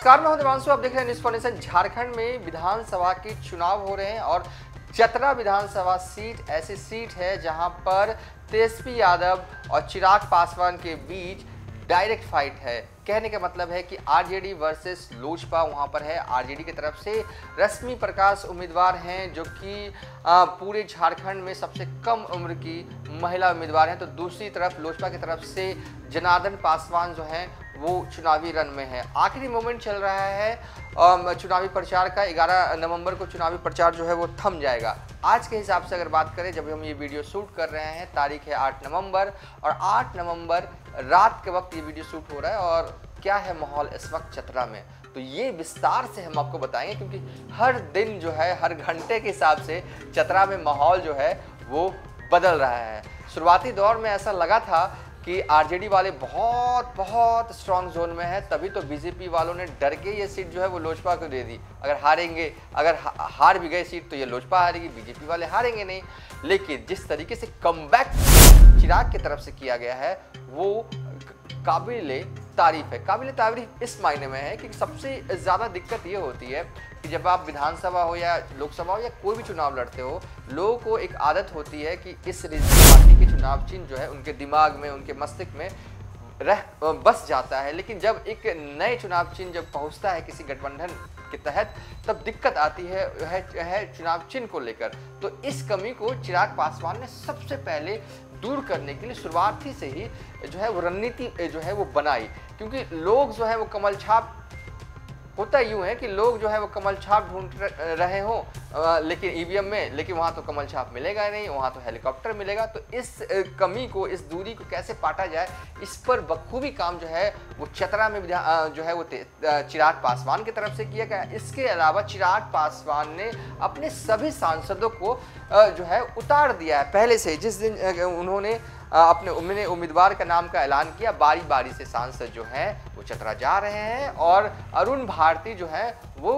नमस्कार, मैं हूं देवांशु। आप देख रहे हैं न्यूज़ फाउंडेशन। झारखंड में विधानसभा के चुनाव हो रहे हैं और चतरा विधानसभा सीट ऐसी सीट है जहां पर तेजस्वी यादव और चिराग पासवान के बीच डायरेक्ट फाइट है। कहने का मतलब है कि आरजेडी वर्सेस लोजपा वहां पर है। आरजेडी की तरफ से रश्मि प्रकाश उम्मीदवार हैं जो कि पूरे झारखंड में सबसे कम उम्र की महिला उम्मीदवार हैं, तो दूसरी तरफ लोजपा की तरफ से जनार्दन पासवान जो हैं वो चुनावी रन में है। आखिरी मोमेंट चल रहा है चुनावी प्रचार का। 11 नवंबर को चुनावी प्रचार जो है वो थम जाएगा। आज के हिसाब से अगर बात करें, जब हम ये वीडियो शूट कर रहे हैं, तारीख है 8 नवंबर और 8 नवंबर रात के वक्त ये वीडियो शूट हो रहा है। और क्या है माहौल इस वक्त चतरा में, तो ये विस्तार से हम आपको बताएंगे, क्योंकि हर दिन जो है, हर घंटे के हिसाब से चतरा में माहौल जो है वो बदल रहा है। शुरुआती दौर में ऐसा लगा था कि आरजेडी वाले बहुत स्ट्रॉन्ग जोन में है, तभी तो बीजेपी वालों ने डर के ये सीट जो है वो लोजपा को दे दी। अगर हारेंगे, अगर हार भी गए सीट, तो ये लोजपा हारेगी, बीजेपी वाले हारेंगे नहीं। लेकिन जिस तरीके से कमबैक चिराग की तरफ से किया गया है वो काबिले तारीफ है। काबिले तारीफ इस मायने में है कि सबसे ज़्यादा दिक्कत ये होती है कि जब आप विधानसभा हो या लोकसभा हो या कोई भी चुनाव लड़ते हो, लोगों को एक आदत होती है कि इस रीजनल पार्टी के चुनाव चिन्ह जो है उनके दिमाग में, उनके मस्तिष्क में बस जाता है। लेकिन जब एक नए चुनाव चिन्ह जब पहुंचता है किसी गठबंधन के तहत, तब दिक्कत आती है चुनाव चिन्ह को लेकर। तो इस कमी को चिराग पासवान ने सबसे पहले दूर करने के लिए शुरुआती से ही जो है वो रणनीति जो है वो बनाई। क्योंकि लोग जो है वो कमल छाप, होता यूं है कि लोग जो है वो कमल छाप ढूंढ रहे हो लेकिन ईवीएम में, लेकिन वहां तो कमल छाप मिलेगा नहीं, वहां तो हेलीकॉप्टर मिलेगा। तो इस कमी को, इस दूरी को कैसे पाटा जाए, इस पर बखूबी काम जो है वो चतरा में जो है वो चिराग पासवान की तरफ से किया गया। इसके अलावा चिराग पासवान ने अपने सभी सांसदों को जो है उतार दिया है पहले से। जिस दिन उन्होंने अपने उम्मीदवार का नाम का ऐलान किया, बारी बारी से सांसद जो हैं वो चतरा जा रहे हैं। और अरुण भारती जो है वो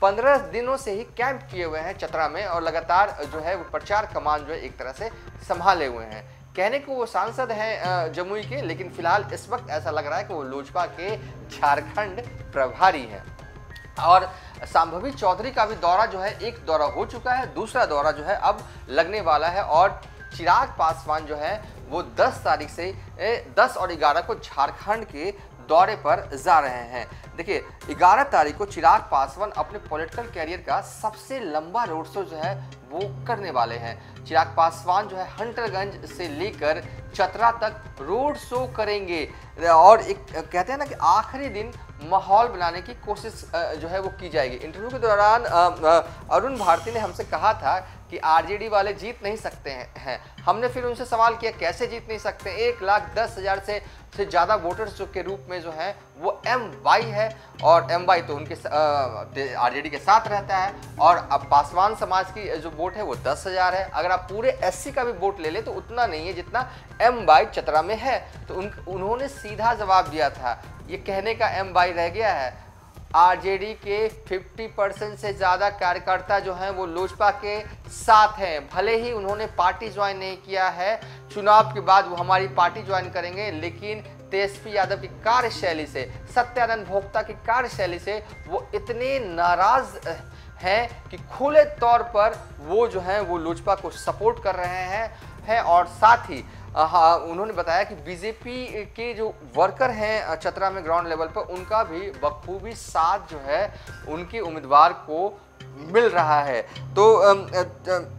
15 दिनों से ही कैंप किए हुए हैं चतरा में और लगातार जो है वो प्रचार कमान जो है एक तरह से संभाले हुए हैं। कहने को वो सांसद हैं जमुई के, लेकिन फिलहाल इस वक्त ऐसा लग रहा है कि वो लोजपा के झारखंड प्रभारी हैं। और संभावित चौधरी का भी दौरा जो है, एक दौरा हो चुका है, दूसरा दौरा जो है अब लगने वाला है। और चिराग पासवान जो है वो 10 तारीख से 10 और 11 को झारखंड के दौरे पर जा रहे हैं। देखिए, 11 तारीख को चिराग पासवान अपने पॉलिटिकल कैरियर का सबसे लंबा रोड शो जो है वो करने वाले हैं। चिराग पासवान जो है हंटरगंज से लेकर चतरा तक रोड शो करेंगे और एक कहते हैं ना कि आखिरी दिन माहौल बनाने की कोशिश जो है वो की जाएगी। इंटरव्यू के दौरान अरुण भारती ने हमसे कहा था कि आरजेडी वाले जीत नहीं सकते हैं। हमने फिर उनसे सवाल किया कैसे जीत नहीं सकते। 1,10,000 से ज़्यादा वोटर्स जो के रूप में जो है वो MY है, और MY तो उनके आरजेडी के साथ रहता है। और अब पासवान समाज की जो वोट है वो 10,000 है। अगर आप पूरे SC का भी वोट ले लें तो उतना नहीं है जितना MY चतरा में है। तो उन्होंने सीधा जवाब दिया था, ये कहने का MY रह गया है। आरजेडी के 50% से ज़्यादा कार्यकर्ता जो हैं वो लोजपा के साथ हैं। भले ही उन्होंने पार्टी ज्वाइन नहीं किया है, चुनाव के बाद वो हमारी पार्टी ज्वाइन करेंगे, लेकिन तेजस्वी यादव की कार्यशैली से, सत्यानंद भोक्ता की कार्यशैली से वो इतने नाराज हैं कि खुले तौर पर वो जो हैं वो लोजपा को सपोर्ट कर रहे हैं। और साथ ही उन्होंने बताया कि बीजेपी के जो वर्कर हैं चतरा में ग्राउंड लेवल पर, उनका भी बखूबी साथ जो है उनके उम्मीदवार को मिल रहा है। तो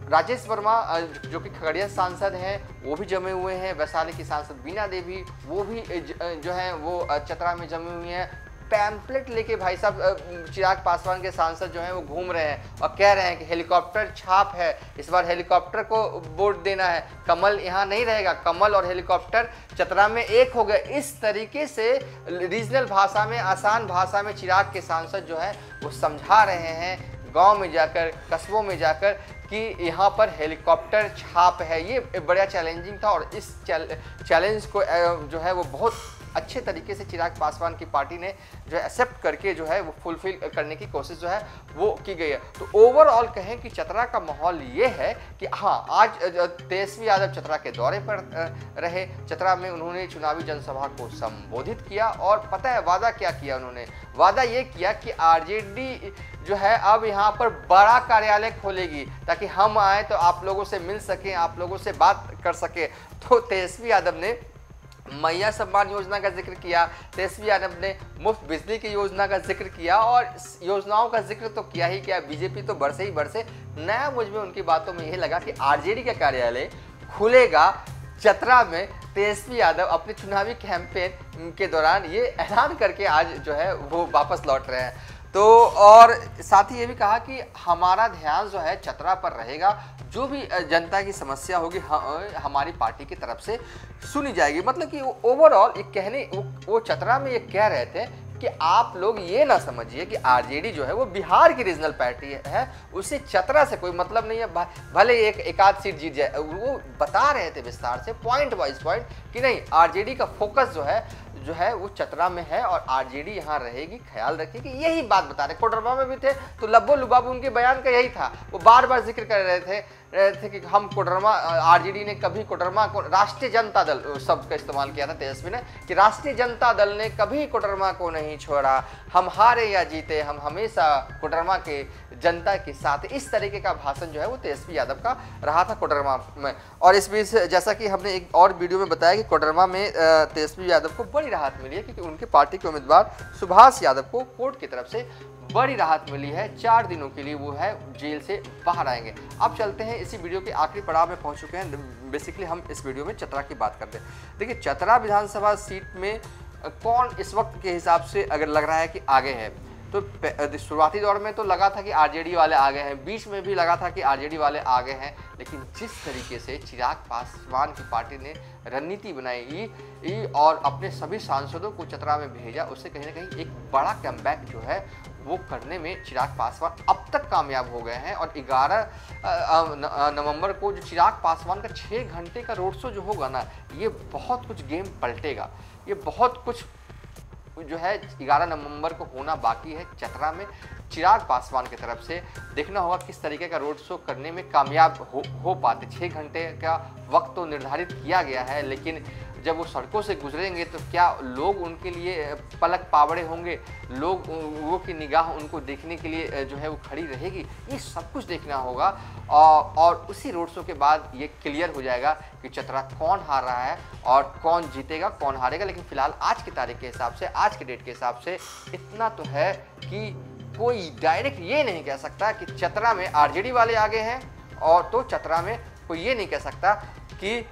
राजेश वर्मा जो कि खगड़िया सांसद हैं वो भी जमे हुए हैं। वैशाली की सांसद बीना देवी वो भी जो है वो चतरा में जमी हुई हैं। पैम्पलेट लेके भाई साहब चिराग पासवान के सांसद जो हैं वो घूम रहे हैं और कह रहे हैं कि हेलीकॉप्टर छाप है, इस बार हेलीकॉप्टर को वोट देना है, कमल यहाँ नहीं रहेगा, कमल और हेलीकॉप्टर चतरा में एक हो गए। इस तरीके से रीजनल भाषा में, आसान भाषा में चिराग के सांसद जो है वो समझा रहे हैं गांव में जाकर, कस्बों में जाकर कि यहाँ पर हेलीकॉप्टर छाप है। ये बड़ा चैलेंजिंग था और इस चैलेंज को जो है वो बहुत अच्छे तरीके से चिराग पासवान की पार्टी ने जो है एक्सेप्ट करके जो है वो फुलफिल करने की कोशिश जो है वो की गई है। तो ओवरऑल कहें कि चतरा का माहौल ये है कि हाँ, आज तेजस्वी यादव चतरा के दौरे पर रहे। चतरा में उन्होंने चुनावी जनसभा को संबोधित किया और पता है वादा क्या किया उन्होंने? वादा ये किया कि आरजेडी जो है अब यहाँ पर बड़ा कार्यालय खोलेगी ताकि हम आए तो आप लोगों से मिल सकें, आप लोगों से बात कर सके। तो तेजस्वी यादव ने मैया सम्मान योजना का जिक्र किया, तेजस्वी यादव ने मुफ्त बिजली की योजना का जिक्र किया और योजनाओं का जिक्र तो किया ही किया। बीजेपी तो बरसे ही बरसे। नया मुझ में उनकी बातों में यह लगा कि आरजेडी का कार्यालय खुलेगा चतरा में। तेजस्वी यादव अपने चुनावी कैंपेन के दौरान ये ऐलान करके आज जो है वो वापस लौट रहे हैं। तो और साथ ही ये भी कहा कि हमारा ध्यान जो है चतरा पर रहेगा, जो भी जनता की समस्या होगी हमारी पार्टी की तरफ से सुनी जाएगी। मतलब कि ओवरऑल एक कहने वो चतरा में ये कह रहे थे कि आप लोग ये ना समझिए कि आरजेडी जो है वो बिहार की रीजनल पार्टी है, उसे चतरा से कोई मतलब नहीं है, भले एक आध सीट जीत जाए। वो बता रहे थे विस्तार से पॉइंट वाइज पॉइंट कि नहीं, आरजेडी का फोकस जो है वो चतरा में है और आरजेडी यहाँ रहेगी, ख्याल रखिए कि यही बात बता रहे। कोडरमा में भी थे तो लब्बो लुबाबू उनके बयान का यही था, वो बार बार जिक्र कर रहे थे कि हम कोडरमा, आरजेडी ने कभी कोडरमा को, राष्ट्रीय जनता दल शब्द का इस्तेमाल किया था तेजस्वी ने कि राष्ट्रीय जनता दल ने कभी कोडरमा को नहीं छोड़ा, हम हारे या जीते हम हमेशा कोडरमा के जनता के साथ। इस तरीके का भाषण जो है वो तेजस्वी यादव का रहा था कोडरमा में। और इस बीच जैसा कि हमने एक और वीडियो में बताया कि कोडरमा में तेजस्वी यादव को बड़ी राहत मिली है क्योंकि उनके पार्टी के उम्मीदवार सुभाष यादव को कोर्ट की तरफ से बड़ी राहत मिली है। 4 दिनों के लिए वो है जेल से बाहर आएंगे। अब चलते हैं, इसी वीडियो के आखिरी पड़ाव में पहुंच चुके हैं। बेसिकली हम इस वीडियो में चतरा की बात करते हैं। देखिए, चतरा विधानसभा सीट में कौन इस वक्त के हिसाब से अगर लग रहा है कि आगे है, तो शुरुआती दौर में तो लगा था कि आरजेडी वाले आगे हैं, बीच में भी लगा था कि आरजेडी वाले आगे हैं, लेकिन जिस तरीके से चिराग पासवान की पार्टी ने रणनीति बनाई और अपने सभी सांसदों को चतरा में भेजा, उससे कहीं ना कहीं एक बड़ा कमबैक जो है वो करने में चिराग पासवान अब तक कामयाब हो गए हैं। और 11 नवंबर को जो चिराग पासवान का 6 घंटे का रोड शो जो होगा ना, ये बहुत कुछ गेम पलटेगा। ये बहुत कुछ जो है 11 नवंबर को होना बाकी है चतरा में। चिराग पासवान की तरफ से देखना होगा किस तरीके का रोड शो करने में कामयाब हो पाते। 6 घंटे का वक्त तो निर्धारित किया गया है, लेकिन जब वो सड़कों से गुजरेंगे तो क्या लोग उनके लिए पलक पावड़े होंगे, लोगों की निगाह उनको देखने के लिए जो है वो खड़ी रहेगी, ये सब कुछ देखना होगा। और उसी रोड शो के बाद ये क्लियर हो जाएगा कि चतरा कौन हार रहा है और कौन जीतेगा कौन हारेगा। लेकिन फिलहाल आज की तारीख के हिसाब से, आज के डेट के हिसाब से इतना तो है कि कोई डायरेक्ट ये नहीं कह सकता कि चतरा में आरजेडी वाले आगे हैं, और तो चतरा में कोई ये नहीं कह सकता कि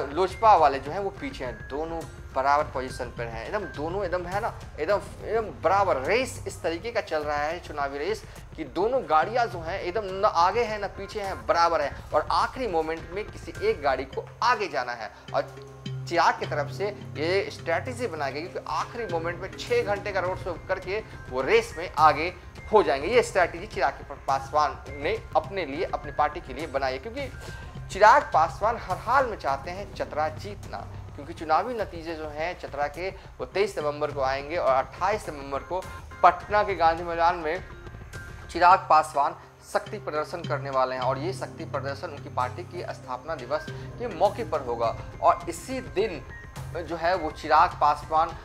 लोजपा वाले जो हैं वो पीछे हैं। दोनों बराबर पोजीशन पर हैं, एकदम दोनों एकदम है ना, एकदम बराबर रेस इस तरीके का चल रहा है चुनावी रेस कि दोनों गाड़ियां जो हैं एकदम न आगे हैं न पीछे हैं, बराबर है। और आखिरी मोमेंट में किसी एक गाड़ी को आगे जाना है और चिराग की तरफ से ये स्ट्रैटेजी बनाई गई कि आखिरी मोमेंट में 6 घंटे का रोड शो करके वो रेस में आगे हो जाएंगे। ये स्ट्रैटेजी चिराग पासवान ने अपने लिए, अपनी पार्टी के लिए बनाई है, क्योंकि चिराग पासवान हर हाल में चाहते हैं चतरा जीतना, क्योंकि चुनावी नतीजे जो हैं चतरा के वो 23 नवंबर को आएंगे और 28 नवंबर को पटना के गांधी मैदान में चिराग पासवान शक्ति प्रदर्शन करने वाले हैं। और ये शक्ति प्रदर्शन उनकी पार्टी की स्थापना दिवस के मौके पर होगा। और इसी दिन जो है वो चिराग पासवान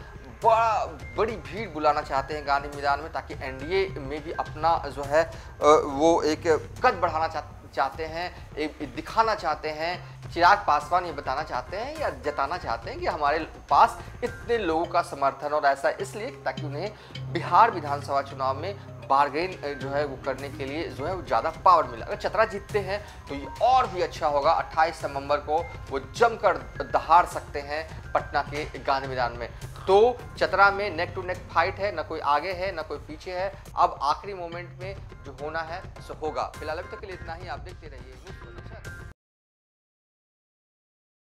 बड़ी भीड़ बुलाना चाहते हैं गांधी मैदान में, ताकि एनडीए में भी अपना जो है वो एक कद बढ़ाना चाहते हैं, एक दिखाना चाहते हैं। चिराग पासवान ये बताना चाहते हैं या जताना चाहते हैं कि हमारे पास इतने लोगों का समर्थन, और ऐसा इसलिए ताकि उन्हें बिहार विधानसभा चुनाव में बारगेन जो है वो करने के लिए जो है वो ज़्यादा पावर मिला। अगर चतरा जीतते हैं तो ये और भी अच्छा होगा। 28 नवंबर को वो जमकर दहाड़ सकते हैं पटना के गांधी मैदान में। तो चतरा में नेक टू नेक फाइट है, ना कोई आगे है ना कोई पीछे है। अब आखिरी मोमेंट में जो होना है सो होगा। फिलहाल अभी तक के लिए इतना ही। आप देखते रहिए।